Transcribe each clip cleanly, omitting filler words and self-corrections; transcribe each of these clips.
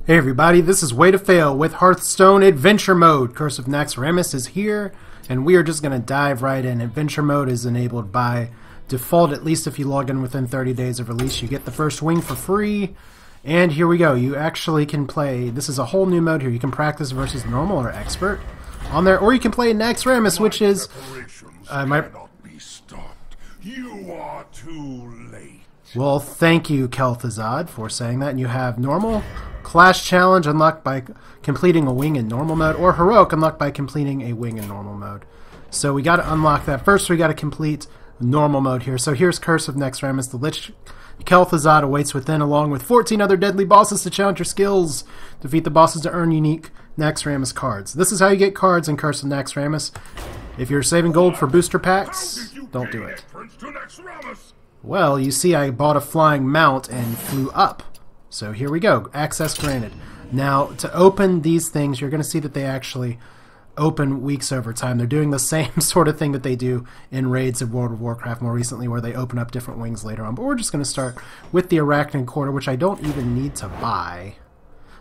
Hey everybody, this is Way to Fail with Hearthstone Adventure Mode. Curse of Naxxramas is here, and we are just going to dive right in. Adventure Mode is enabled by default, at least if you log in within 30 days of release. You get the first wing for free, and here we go. You actually can play, this is a whole new mode here. You can practice versus normal or expert on there, or you can play Naxxramas, which is... cannot be stopped. You are too late. Well, thank you, Kel'Thuzad, for saying that. And you have normal, Clash Challenge unlocked by completing a wing in normal mode, or Heroic unlocked by completing a wing in normal mode. So we got to unlock that. First, we got to complete normal mode here. So here's Curse of Naxxramas. The Lich Kel'Thuzad awaits within, along with 14 other deadly bosses to challenge your skills. Defeat the bosses to earn unique Naxxramas cards. This is how you get cards in Curse of Naxxramas. If you're saving gold for booster packs, don't do it. Well, you see I bought a flying mount and flew up. So here we go. Access granted. Now, to open these things, you're going to see that they actually open weeks over time. They're doing the same sort of thing that they do in raids of World of Warcraft more recently, where they open up different wings later on. But we're just going to start with the Arachnid Quarter, which I don't even need to buy.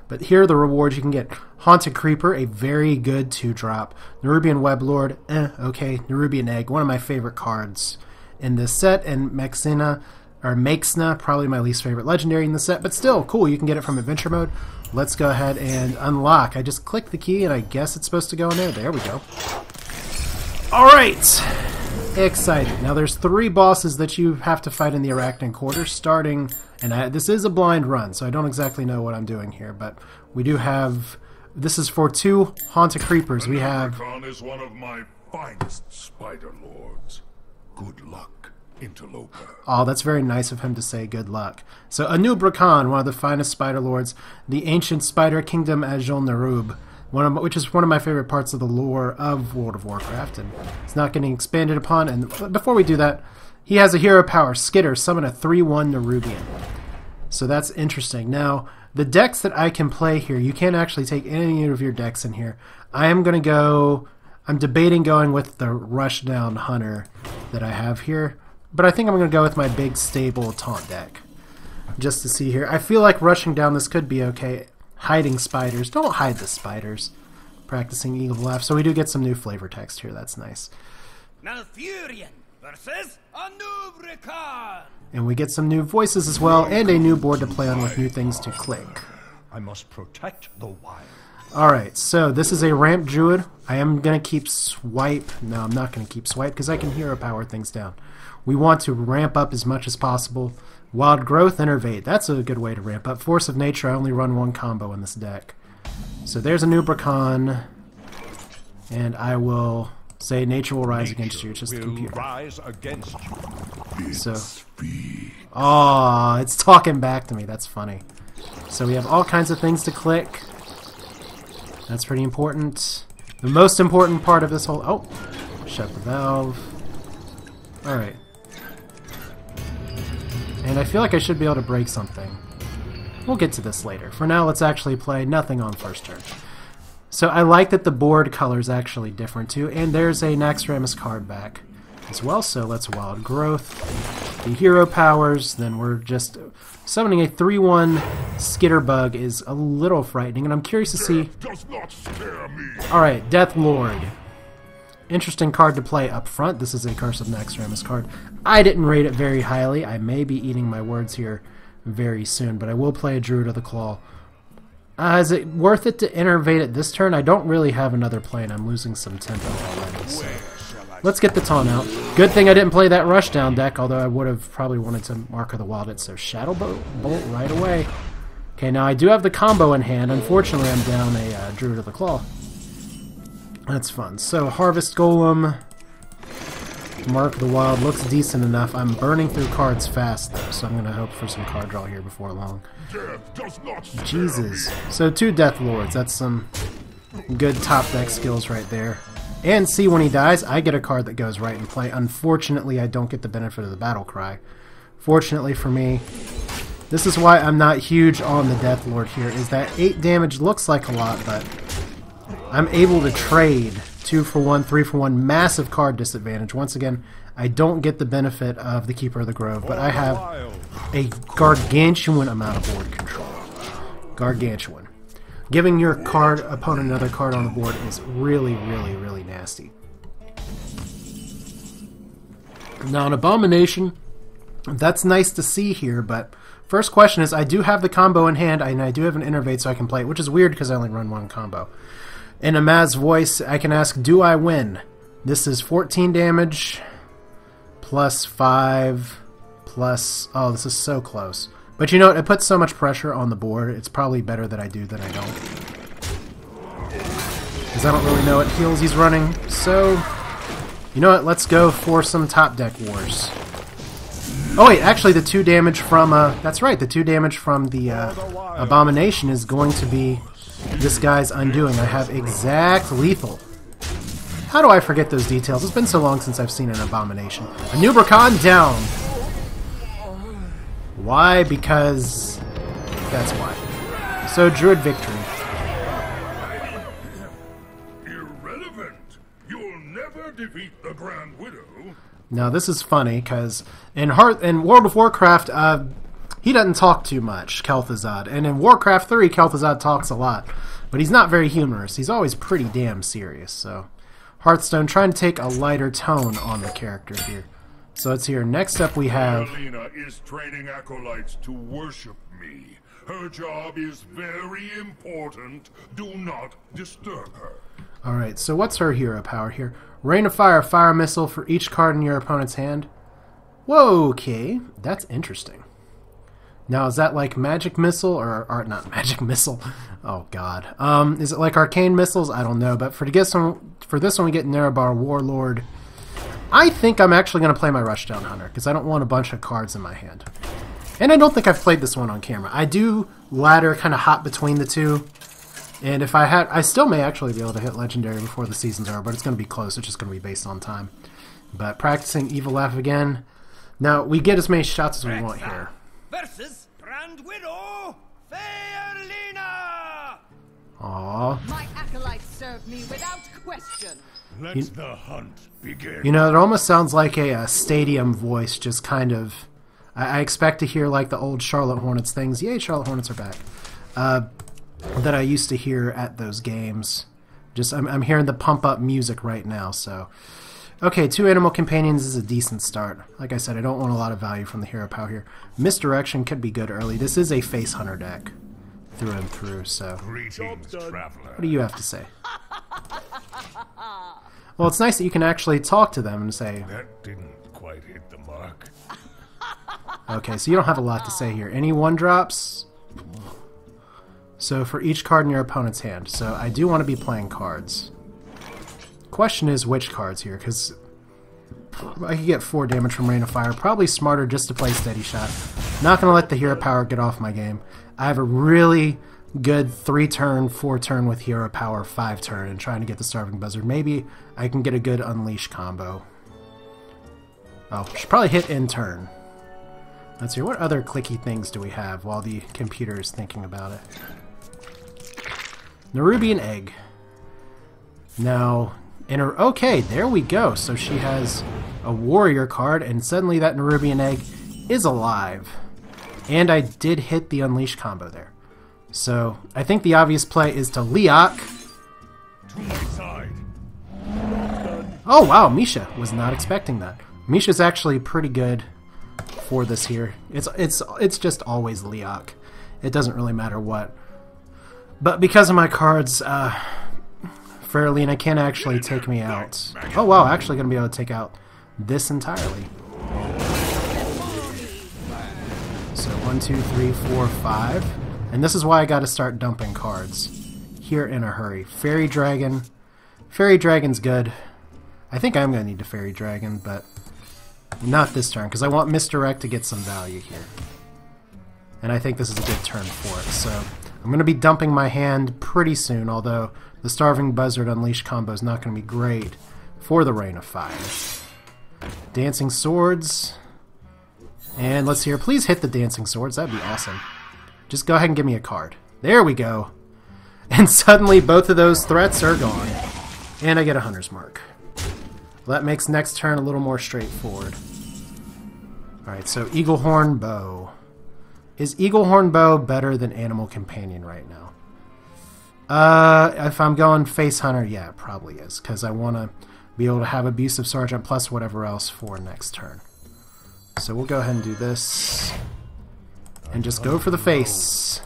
But here are the rewards you can get. Haunted Creeper, a very good 2-drop. Nerubian Weblord, okay. Nerubian Egg, one of my favorite cards in this set, and Maexxna, probably my least favorite legendary in the set, but still cool. You can get it from Adventure Mode. Let's go ahead and unlock. I just click the key and I guess it's supposed to go in there. There we go. Alright! Excited. Now there's 3 bosses that you have to fight in the Arachnid Quarter, starting, and this is a blind run, so I don't exactly know what I'm doing here, but we do have, this is for 2 Haunted Creepers. We have... Anub'Rekhan is one of my finest spider lords. Good luck, interloper. Oh, that's very nice of him to say good luck. So Anub'Rekhan, one of the finest spider lords, the ancient spider kingdom Azul Nerub, which is one of my favorite parts of the lore of World of Warcraft, and it's not getting expanded upon. And before we do that, he has a hero power, Skitter, summon a 3/1 Nerubian. So that's interesting. Now, the decks that I can play here, you can't actually take any of your decks in here. I'm debating going with the Rushdown Hunter that I have here, but I think I'm going to go with my big stable taunt deck just to see here. I feel like rushing down this could be okay. Hiding spiders. Don't hide the spiders. Practicing Eagle Laugh. So we do get some new flavor text here. That's nice. Malfurion versus Anub'Rekhan. And we get some new voices as well, and a new board to play on with new things to click. I must protect the wild. Alright, so this is a ramp druid. I am going to keep swipe. No, I'm not going to keep swipe because I can hero power things down. We want to ramp up as much as possible. Wild Growth, Innervate. That's a good way to ramp up. Force of Nature, I only run 1 combo in this deck. So there's Anub'Rekhan. And I will say Nature will rise against you. It's just the computer. Rise against you. So, oh, it's talking back to me. That's funny. So we have all kinds of things to click. That's pretty important. The most important part of this whole... Oh! Shut the valve. Alright. And I feel like I should be able to break something. We'll get to this later. For now, let's actually play nothing on first turn. So I like that the board color is actually different too. And there's a Naxxramas card back as well. So let's Wild Growth. The hero powers. Then we're just... Summoning a 3/1 Skitterbug is a little frightening, and I'm curious to see... Does not scare me. Alright, Death Lord. Interesting card to play up front. This is a Curse of Naxxramas card. I didn't rate it very highly. I may be eating my words here very soon, but I will play a Druid of the Claw. Is it worth it to innervate it this turn? I don't really have another play, and I'm losing some tempo already, so... Let's get the taunt out. Good thing I didn't play that Rushdown deck, although I would have probably wanted to Mark of the Wild. So Shadow Bolt right away. Okay, now I do have the combo in hand. Unfortunately, I'm down a Druid of the Claw. That's fun. So Harvest Golem, Mark of the Wild looks decent enough. I'm burning through cards fast, though, so I'm going to hope for some card draw here before long. Jesus. So 2 Death Lords. That's some good top deck skills right there. And see, when he dies, I get a card that goes right in play. Unfortunately, I don't get the benefit of the Battle Cry. Fortunately for me, this is why I'm not huge on the Death Lord here, is that 8 damage looks like a lot, but I'm able to trade 2-for-1, 3-for-1, massive card disadvantage. Once again, I don't get the benefit of the Keeper of the Grove, but I have a gargantuan amount of board control. Gargantuan. Giving your opponent another card on the board is really, really, really nasty. Now, an Abomination, that's nice to see here, but first question is, I do have the combo in hand, and I do have an Innervate so I can play it, which is weird because I only run one combo. In Amaz's voice, I can ask, do I win? This is 14 damage, plus 5, plus... Oh, this is so close. But you know what? It puts so much pressure on the board, it's probably better that I do than I don't. Because I don't really know what heals he's running, so... You know what? Let's go for some top deck wars. Oh wait, actually the 2 damage from... that's right, the 2 damage from the Abomination is going to be this guy's undoing. I have exact lethal. How do I forget those details? It's been so long since I've seen an Abomination. Anub'Rekhan down! Why? Because... that's why. So, Druid victory. Irrelevant! You'll never defeat the Grand Widow. Now, this is funny, because in World of Warcraft, he doesn't talk too much, Kel'Thuzad. And in Warcraft 3, Kel'Thuzad talks a lot. But he's not very humorous. He's always pretty damn serious, so... Hearthstone trying to take a lighter tone on the character here. So let's hear. Next up we have... Faerlina is training acolytes to worship me. Her job is very important. Do not disturb her. Alright, so what's her hero power here? Rain of Fire, fire missile for each card in your opponent's hand. Whoa, okay. That's interesting. Now, is that like magic missile or not magic missile? Oh god. Is it like arcane missiles? I don't know, but for this one we get Nerebar Warlord. I think I'm actually going to play my Rushdown Hunter, because I don't want a bunch of cards in my hand. And I don't think I've played this one on camera. I do ladder kind of hot between the two. And if I had... I still may actually be able to hit Legendary before the season's over, but it's going to be close. It's just going to be based on time. But practicing Evil Laugh again. Now, we get as many shots as we want here. Versus Grand Widow Faerlina! Aww. My acolytes serve me without question. Let the hunt begin. You know, it almost sounds like a stadium voice, just kind of... I expect to hear like the old Charlotte Hornets things. Yay, Charlotte Hornets are back. That I used to hear at those games. Just I'm hearing the pump-up music right now, so... Okay, 2 Animal Companions is a decent start. Like I said, I don't want a lot of value from the hero power here. Misdirection could be good early. This is a Face Hunter deck. Through and through, so... Greetings, traveler. What do you have to say? Well, it's nice that you can actually talk to them and say... That didn't quite hit the mark. Okay, so you don't have a lot to say here. Any 1-drops? So for each card in your opponent's hand. So I do want to be playing cards. Question is which cards here, because I could get 4 damage from Rain of Fire. Probably smarter just to play Steady Shot. Not going to let the hero power get off my game. I have a really good 3-turn, 4-turn with hero power, 5-turn, and trying to get the Starving Buzzard. Maybe I can get a good Unleash combo. Oh, should probably hit in turn. Let's see, what other clicky things do we have while the computer is thinking about it? Nerubian Egg. Now, okay, there we go. So she has a warrior card, and suddenly that Nerubian Egg is alive. And I did hit the Unleash combo there. So, I think the obvious play is to Leok. To my side. Oh wow, Misha was not expecting that. Misha's actually pretty good for this here. It's just always Leok. It doesn't really matter what. But because of my cards, Faerlina can actually take me out. Oh wow, actually going to be able to take out this entirely. So 1, 2, 3, 4, 5. And this is why I got to start dumping cards here in a hurry. Fairy Dragon. Fairy Dragon's good. I think I'm going to need to Fairy Dragon, but not this turn, because I want Misdirect to get some value here. And I think this is a good turn for it. So I'm going to be dumping my hand pretty soon, although the Starving Buzzard Unleash combo is not going to be great for the Rain of Fire. Dancing Swords. And let's hear, please hit the Dancing Swords. That'd be awesome. Just go ahead and give me a card. There we go. And suddenly both of those threats are gone. And I get a Hunter's Mark. Well, that makes next turn a little more straightforward. Alright, so Eaglehorn Bow. Is Eaglehorn Bow better than Animal Companion right now? If I'm going Face Hunter, yeah, it probably is, because I want to be able to have Abusive Sergeant plus whatever else for next turn. So we'll go ahead and do this. And just go for the face.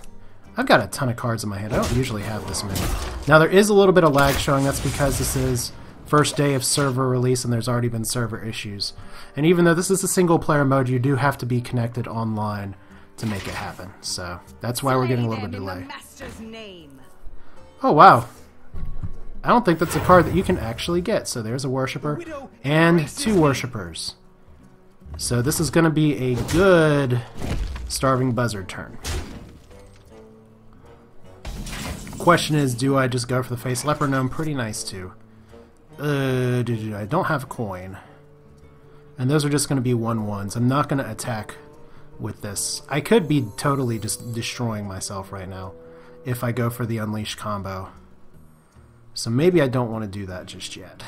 I've got a ton of cards in my hand. I don't usually have this many. Now there is a little bit of lag showing. That's because this is first day of server release and there's already been server issues. And even though this is a single player mode, you do have to be connected online to make it happen. So that's why we're getting a little bit of delay. Oh wow. I don't think that's a card that you can actually get. So there's a Worshipper and 2 Worshippers. So this is going to be a good Starving Buzzard turn. Question is, do I just go for the face? Leper Gnome, pretty nice too. I don't have a coin. And those are just going to be 1/1s. I'm not going to attack with this. I could be totally just destroying myself right now if I go for the Unleash combo. So maybe I don't want to do that just yet.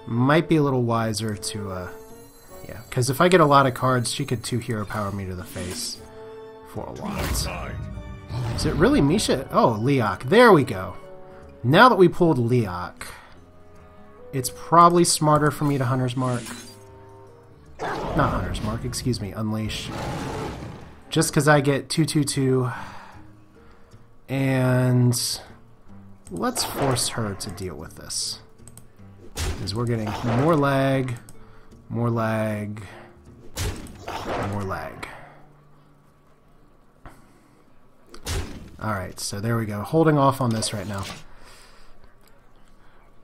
Might be a little wiser to, yeah, because if I get a lot of cards, she could 2 hero power me to the face for a lot. Is it really Misha? Oh, Leok. There we go. Now that we pulled Leok, it's probably smarter for me to Hunter's Mark. Not Hunter's Mark, excuse me, Unleash. Just because I get 2/2/2. And let's force her to deal with this. Because we're getting more lag, more lag, more lag. Alright, so there we go. Holding off on this right now.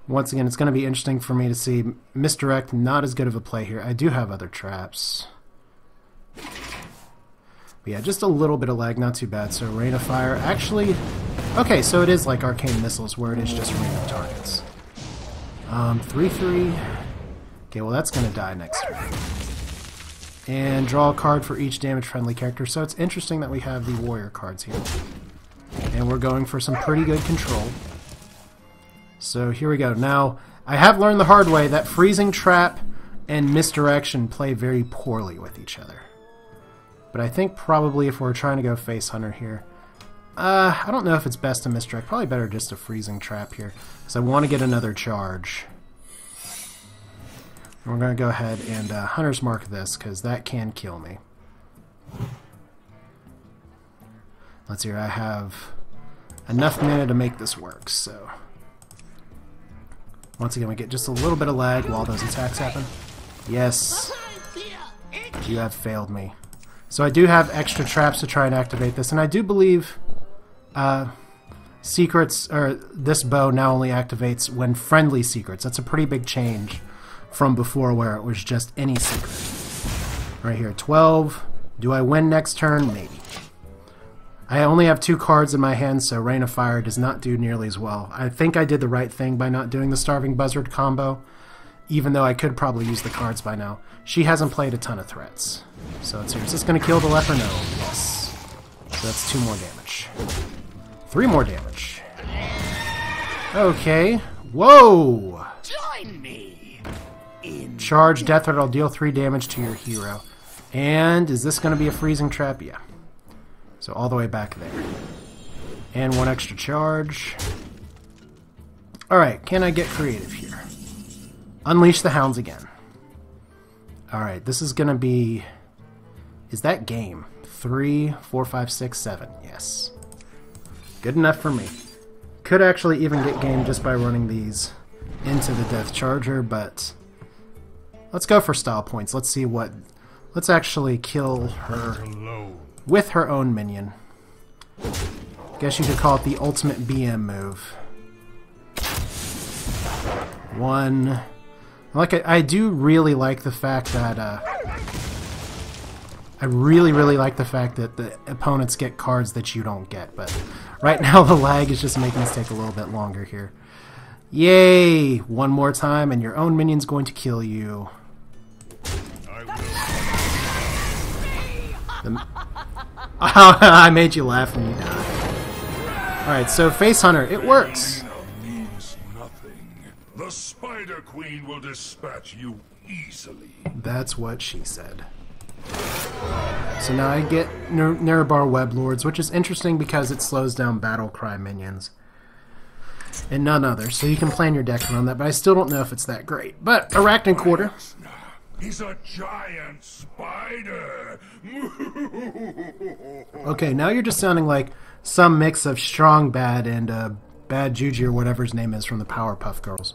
Once again, it's going to be interesting for me to see Misdirect, not as good of a play here. I do have other traps. But yeah, just a little bit of lag, not too bad. So Rain of Fire, actually... Okay, so it is like Arcane Missiles, where it is just random targets. 3/3. Okay, well that's going to die next turn. And draw a card for each damage-friendly character. So it's interesting that we have the Warrior cards here. And we're going for some pretty good control. So here we go. Now, I have learned the hard way that Freezing Trap and Misdirection play very poorly with each other. But I think probably if we're trying to go Face Hunter here, I don't know if it's best to Misdirect. Probably better just a Freezing Trap here, because I want to get another charge. And we're going to go ahead and Hunter's Mark this, because that can kill me. Let's see here, I have enough mana to make this work, so... Once again, we get just a little bit of lag while those attacks happen. Yes, you have failed me. So I do have extra traps to try and activate this, and I do believe secrets, or this bow now only activates when friendly secrets. That's a pretty big change from before where it was just any secret. Right here, 12. Do I win next turn? Maybe. I only have 2 cards in my hand, so Rain of Fire does not do nearly as well. I think I did the right thing by not doing the Starving Buzzard combo, even though I could probably use the cards by now. She hasn't played a ton of threats. So let's see. Is this going to kill the Leper? No. Yes. So that's 2 more damage. 3 more damage. Okay. Whoa! Join me in Charge, Death Threat, I'll deal 3 damage to your hero. And is this going to be a Freezing Trap? Yeah. So all the way back there. And 1 extra charge. Alright, can I get creative here? Unleash the Hounds again. Alright, this is going to be... Is that game? 3, 4, 5, 6, 7. Yes. Good enough for me. Could actually even get game just by running these into the Death Charger, but... Let's go for style points. Let's see what... Let's actually kill her with her own minion. Guess you could call it the ultimate BM move. 1. I do really like the fact that I really like the fact that the opponents get cards that you don't get, but right now the lag is just making us take a little bit longer here. Yay! 1 more time and your own minion's going to kill you. I made you laugh when you died. Alright, so Face Hunter, it works. Means nothing. The Spider Queen will dispatch you easily. That's what she said. So now I get Nerebar Web Lords, which is interesting because it slows down battle cry minions. And none other, so you can plan your deck around that, but I still don't know if it's that great. But Arachnid Quarter. He's a giant spider. Okay, now you're just sounding like some mix of Strong Bad and Bad Juju or whatever his name is from the Powerpuff Girls.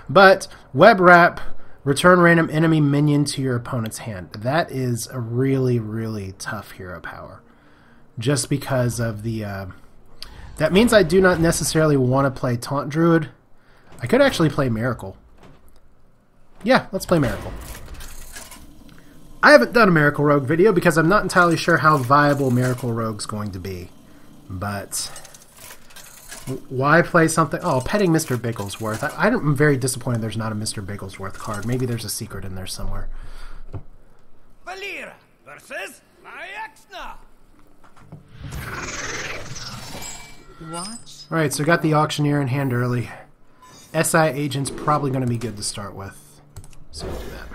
But Web Wrap, return random enemy minion to your opponent's hand. That is a really, really tough hero power. Just because of the... that means I do not necessarily want to play Taunt Druid. I could actually play Miracle. Yeah, let's play Miracle. I haven't done a Miracle Rogue video because I'm not entirely sure how viable Miracle Rogue's going to be. But why play something... Oh, Petting Mr. Bigglesworth. I'm very disappointed there's not a Mr. Bigglesworth card. Maybe there's a secret in there somewhere. Faerlina versus Maexxna. What? Alright, so got the Auctioneer in hand early. SI Agent's probably going to be good to start with. So we'll do that.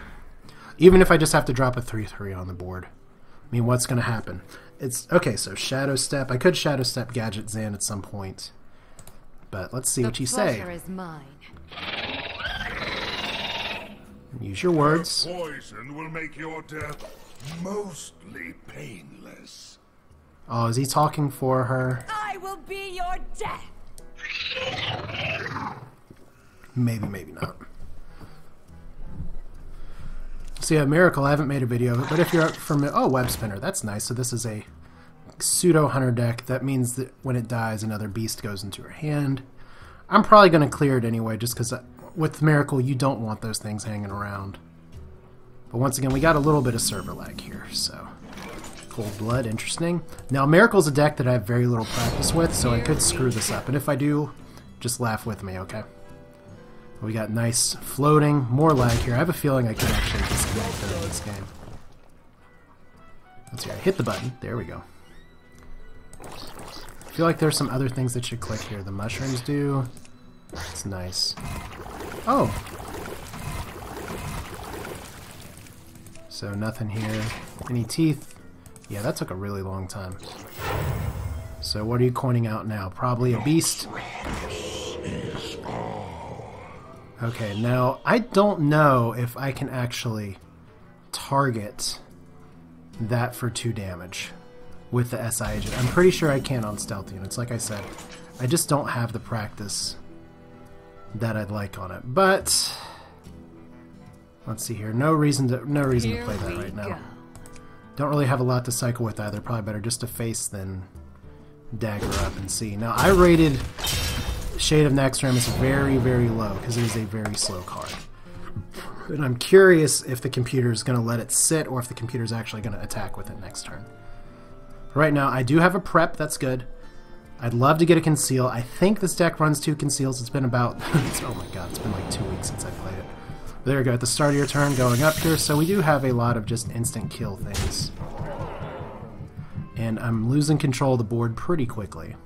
Even if I just have to drop a 3/3 on the board. I mean, what's going to happen? It's okay, so Shadow Step. I could Shadow Step Gadget Zan at some point. But let's see what you say. Is mine. Use your words. Poison will make your death mostly painless. Oh, is he talking for her? I will be your death. Maybe, maybe not. So yeah, Miracle, I haven't made a video of it, but if you're up for... Oh, Web Spinner, that's nice. So this is a pseudo-hunter deck. That means that when it dies, another beast goes into her hand. I'm probably going to clear it anyway, just because with Miracle, you don't want those things hanging around. But once again, we got a little bit of server lag here, so... Cold Blood, interesting. Now, Miracle's a deck that I have very little practice with, so I could screw this up. And if I do, just laugh with me, okay? We got nice floating, more lag here. I have a feeling I could actually disconnect during this game. Let's see, I hit the button. There we go. I feel like there's some other things that should click here. The mushrooms do. It's nice. Oh! So nothing here. Any teeth? Yeah, that took a really long time. So what are you coining out now? Probably a beast. Okay, now I don't know if I can actually target that for 2 damage with the SI Agent. I'm pretty sure I can on Stealthy Units. Like I said, I just don't have the practice that I'd like on it. But let's see here. No reason to play that right now. Don't really have a lot to cycle with either. Probably better just to face than dagger up and see. Now I rated Shade of Naxxramas very, very low because it is a very slow card. And I'm curious if the computer is going to let it sit or if the computer is actually going to attack with it next turn. Right now, I do have a prep. That's good. I'd love to get a conceal. I think this deck runs 2 conceals. It's been about... oh my god, it's been like 2 weeks since I played it. But there we go. At the start of your turn, going up here. So we do have a lot of just instant kill things. And I'm losing control of the board pretty quickly.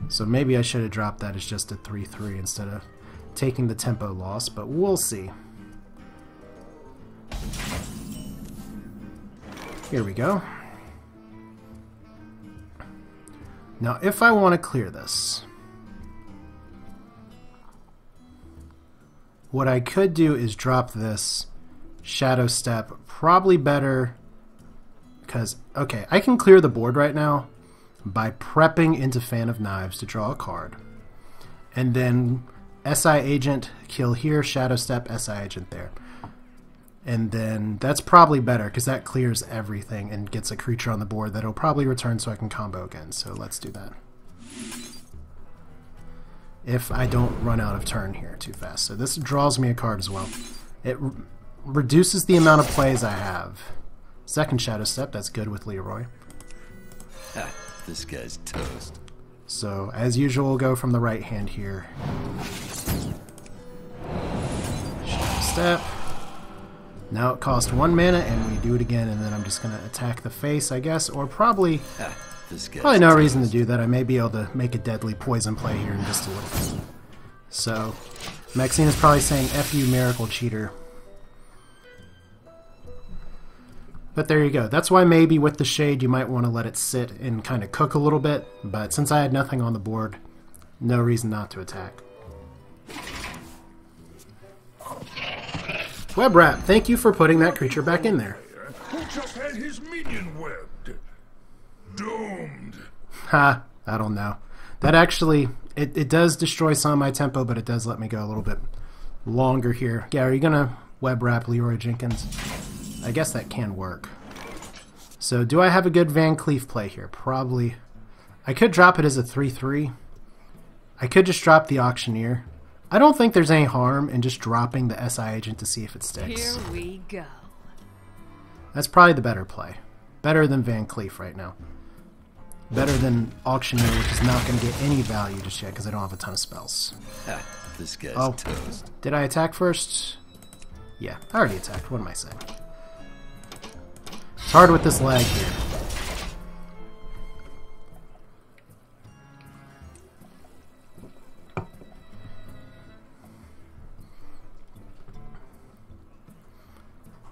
So maybe I should have dropped that as just a 3/3 instead of taking the tempo loss, but we'll see. Here we go. Now, if I want to clear this, what I could do is drop this Shadow Step, probably better, because, okay, I can clear the board right now by prepping into Fan of Knives to draw a card. And then SI Agent, kill here, Shadow Step, SI Agent there. And then that's probably better because that clears everything and gets a creature on the board that'll probably return so I can combo again. So let's do that. If I don't run out of turn here too fast. So this draws me a card as well. It reduces the amount of plays I have. Second Shadow Step, that's good with Leroy. This guy's toast. So, as usual, we'll go from the right hand here. Shadow Step. Now it costs 1 mana, and we do it again, and then I'm just going to attack the face, I guess, or probably no reason to do that. I may be able to make a deadly poison play here in just a little bit. So, Maexxna is probably saying, F you, Miracle Cheater. But there you go. That's why maybe with the Shade you might want to let it sit and kind of cook a little bit. But since I had nothing on the board, no reason not to attack. Web Wrap, thank you for putting that creature back in there. Who just had his minion webbed? Doomed. Ha, I don't know. That actually, it does destroy some of my tempo, but it does let me go a little bit longer here. Yeah, are you going to Web Wrap Leroy Jenkins? I guess that can work. So do I have a good Van Cleef play here? Probably. I could drop it as a 3/3. I could just drop the Auctioneer. I don't think there's any harm in just dropping the SI Agent to see if it sticks. Here we go. That's probably the better play. Better than Van Cleef right now. Better than Auctioneer, which is not going to get any value just yet because I don't have a ton of spells. This guy's Oh, toast. did I attack first? Yeah, I already attacked. What am I saying? It's hard with this lag here.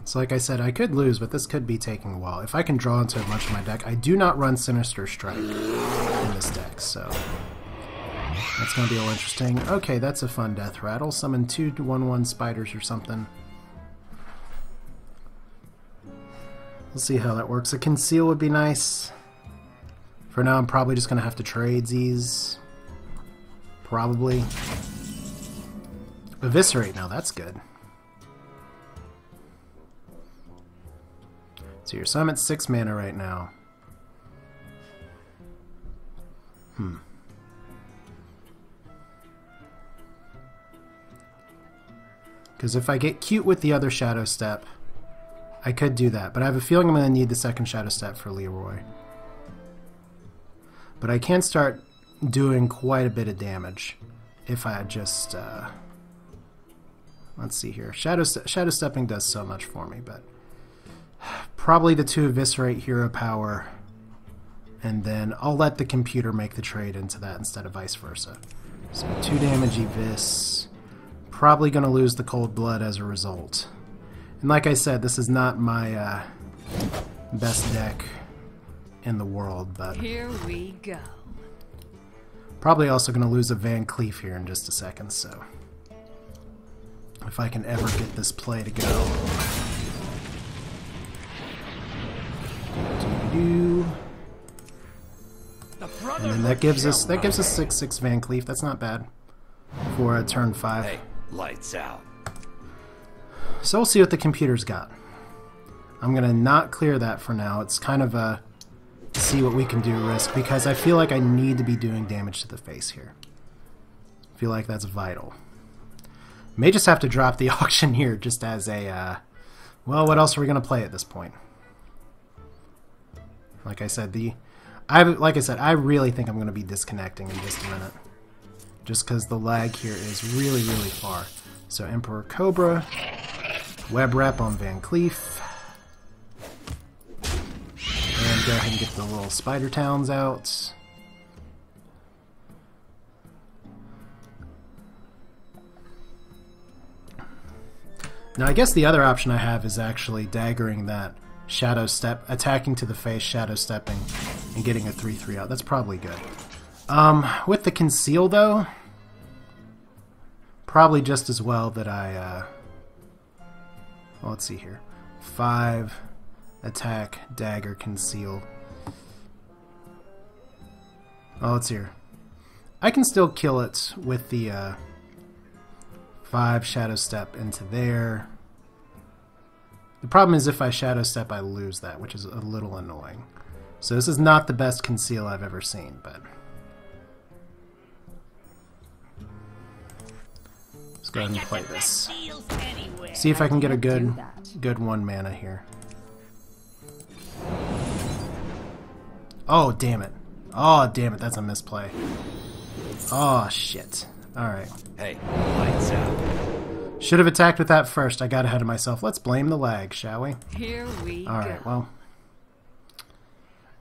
So like I said, I could lose, but this could be taking a while. If I can draw into a bunch of my deck, I do not run Sinister Strike in this deck, so that's going to be a little interesting. Okay, that's a fun death rattle. Summon 2 1/1 spiders or something. We'll see how that works. A Conceal would be nice. For now, I'm probably just going to have to trade these. Probably. Eviscerate now, that's good. So I'm at 6 mana right now. Because if I get cute with the other Shadow Step, I could do that. But I have a feeling I'm going to need the second Shadow Step for Leroy. But I can start doing quite a bit of damage if I just... let's see here. Shadow Stepping does so much for me, but... Probably the 2 Eviscerate Hero Power, and then I'll let the computer make the trade into that instead of vice versa. So 2 damage Evis, probably going to lose the Cold Blood as a result. And like I said, this is not my best deck in the world, but Here we go. probably also going to lose a Van Cleef here in just a second, so if I can ever get this play to go. And then that gives us 6/6 Van Cleef. That's not bad for a turn 5. Hey, lights out. So we'll see what the computer's got. I'm gonna not clear that for now. It's kind of a see what we can do risk because I feel like I need to be doing damage to the face here. I feel like that's vital. May just have to drop the Auctioneer just as a well, what else are we gonna play at this point? Like I said, I really think I'm going to be disconnecting in just a minute. Just because the lag here is really, really far. So Emperor Cobra, Web Wrap on Van Cleef. And go ahead and get the little Spider Towns out. Now I guess the other option I have is actually daggering that Shadow Step, attacking to the face, Shadow Stepping, and getting a 3/3 out. That's probably good. With the Conceal, though, probably just as well that I, well, let's see here. 5, attack, dagger, conceal. Oh, it's here. I can still kill it with the 5 Shadow Step into there. The problem is if I Shadow Step, I lose that, which is a little annoying. So this is not the best conceal I've ever seen, but... let's go ahead and play this. See if I can get a good 1 mana here. Oh, damn it. Oh, damn it, that's a misplay. Oh, shit. Alright. Hey, lights out. Should have attacked with that first. I got ahead of myself. Let's blame the lag, shall we? Here we go. Alright, well.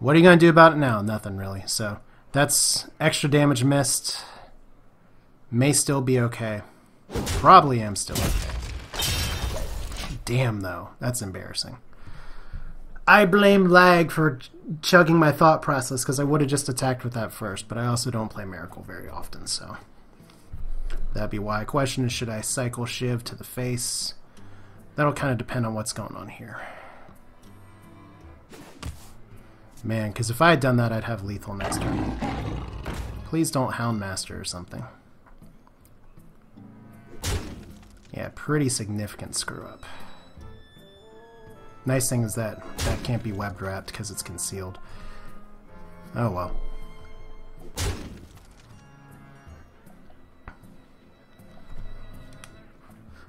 What are you going to do about it now? Nothing, really. So, that's extra damage missed. May still be okay. Probably am still okay. Damn, though. That's embarrassing. I blame lag for chugging my thought process, because I would have just attacked with that first, but I also don't play Miracle very often, so that'd be why. Question is, should I cycle Shiv to the face? That'll kind of depend on what's going on here. Man, because if I had done that, I'd have lethal next turn. Please don't Houndmaster or something. Yeah, pretty significant screw up. Nice thing is that that can't be webbed wrapped because it's concealed. Oh well.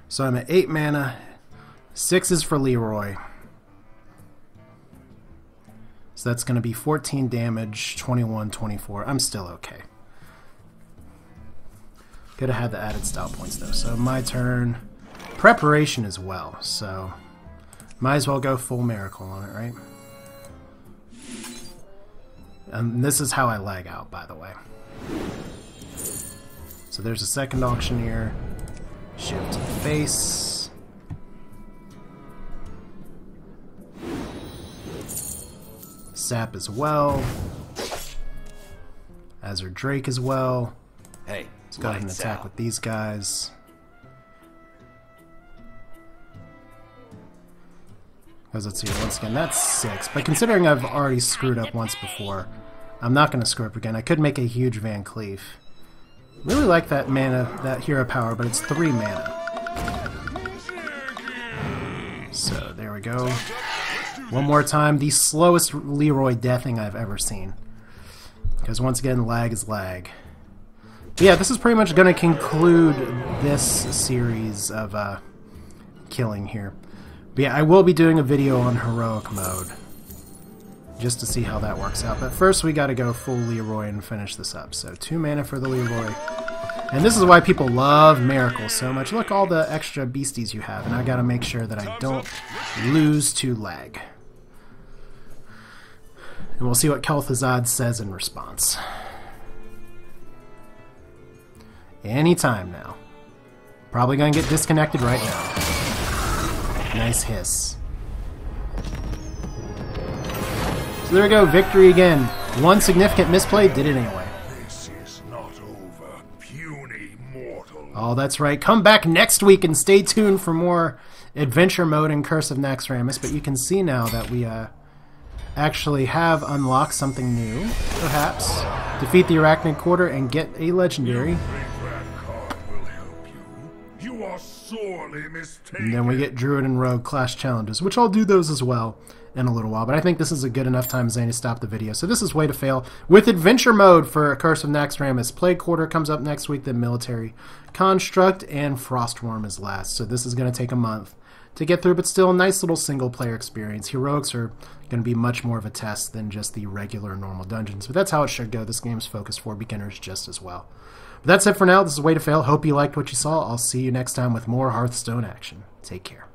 So I'm at 8 mana. 6 is for Leroy. So that's going to be 14 damage, 21, 24. I'm still okay. Could have had the added style points though. So my turn. Preparation as well, so might as well go full Miracle on it, right? And this is how I lag out, by the way. So there's a second Auctioneer. Shift to the face. Sap as well. Azure Drake as well. Hey, Let's go ahead and attack with these guys. Because let's see, once again, that's 6. But considering I've already screwed up once before, I'm not going to screw up again. I could make a huge Van Cleef. Really like that mana, that hero power, but it's 3 mana. So there we go. One more time, the slowest Leroy deathing I've ever seen. Because once again, lag is lag. But yeah, this is pretty much going to conclude this series of killing here. But yeah, I will be doing a video on heroic mode, just to see how that works out. But first we gotta go full Leroy and finish this up. So 2 mana for the Leroy. And this is why people love Miracle so much. Look all the extra beasties you have, and I gotta make sure that I don't lose to lag. And we'll see what Kel'Thuzad says in response. Anytime now. Probably gonna get disconnected right now. Nice hiss. So there we go, victory again. One significant misplay, did it anyway. This is not over, puny mortal. Oh, that's right. Come back next week and stay tuned for more adventure mode in Curse of Naxxramas. But you can see now that we actually have unlocked something new, perhaps. Defeat the Arachnid Quarter and get a legendary. You think that card will help you? You are sorely mistaken. And then we get Druid and Rogue class challenges, which I'll do those as well in a little while. But I think this is a good enough time, Zane, to stop the video. So this is Way to Fail with adventure mode for Curse of Naxxramas. Plague Quarter comes up next week, then Military Construct, and Frostworm is last. So this is going to take a month to get through, but still a nice little single-player experience. Heroics are going to be much more of a test than just the regular normal dungeons. But that's how it should go. This game's focused for beginners just as well. But that's it for now. This is Way to Fail. Hope you liked what you saw. I'll see you next time with more Hearthstone action. Take care.